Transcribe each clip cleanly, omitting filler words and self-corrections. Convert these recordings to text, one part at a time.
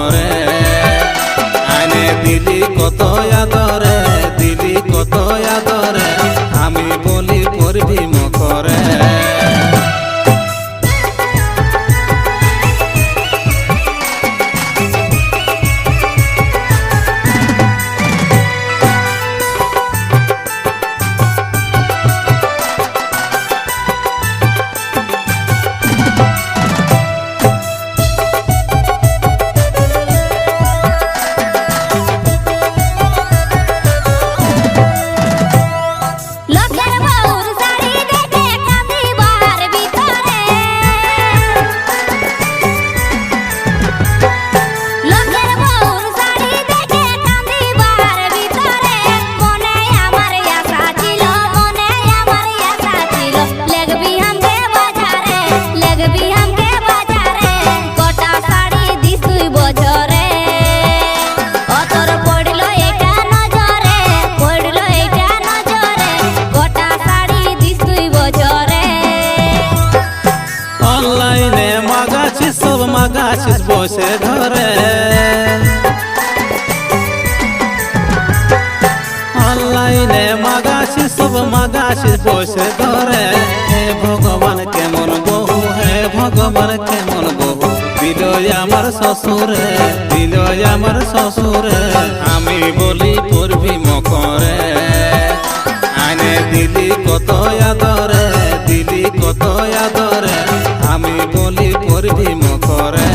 মকরে আইনে দিলি কত আদরে দিলি কত আদরে আমি বলি করবি মকরে সব মাগাছিস বসে ঘরে অনলাইনে মাগাছিস সব মাগাছিস বসে ঘরে হে ভগবান কেমন বহু হে ভগবান কেমন বহু দিল আমার শ্বশুরে দিল আমার শ্বশুরে আমি বলি করবি মকরে আইনে দিলি কত আদরে দিলি কত আদরে আমি বলি করবি মকরে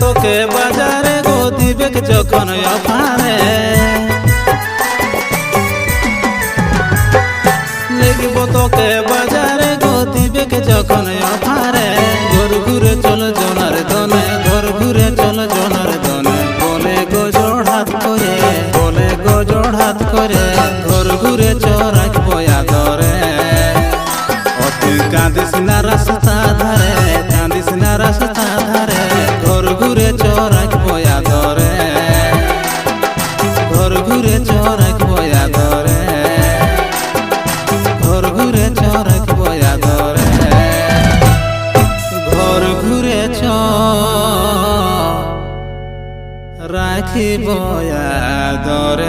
তোকে বাজারে গো দিবে যখন অফারে লেগিব তোকে বাজারে গো দিবে যখন অফারে ঘর ঘুরে চল জোনার দনে ঘর ঘুরে চল জোনার দনে বলে গো জোড় হাত করে বলে গো জোড় হাত করে ঘর ঘুরে চরাকবো আদরে অতি কাঁদিস না রাস্তা ধারে কাঁদিস না রাস্তা ধারে ঘর ঘুরে চরাকবো আদরে ঘর ঘুরে চরাকবো আদরে ঘর ঘুরে চরাকবো আদরে ঘর ঘুরে রাখিব আদরে।